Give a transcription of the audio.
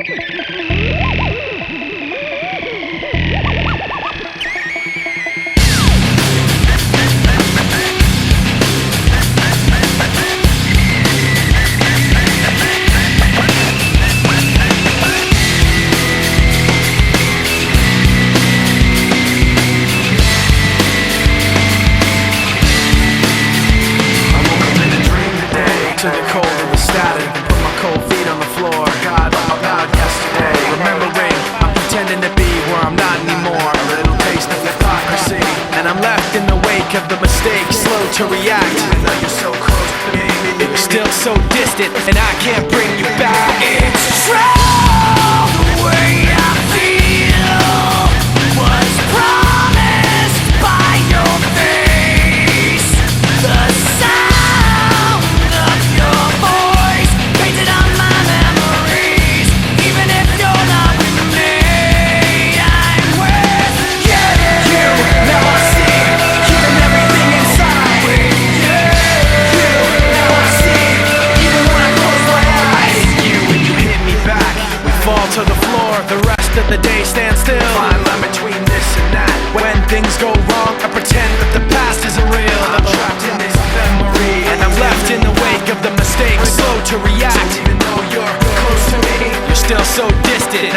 To the cold and the static, put my cold feet on the floor. God, I'm about yesterday. Remembering, I'm pretending to be where I'm not anymore. A little taste of hypocrisy, and I'm left in the wake of the mistakes, slow to react. Even though you're so close to me, you're still so distant, and I can't bring you back. It's true, the way I feel was promised by your face. The sound of your voice painted on my memories. Even if you're not with me, I'm with you. Now I see you and everything inside. You, now I see, even when I close my eyes. You, when you hit me back, we fall to the floor. The rest of the day stands still. Fine line between this and that. When things go wrong, I pretend that the past isn't real. I'm trapped in this memory, and I'm left in the wake of the mistakes, slow to react. Even though you're close to me, you're still so distant.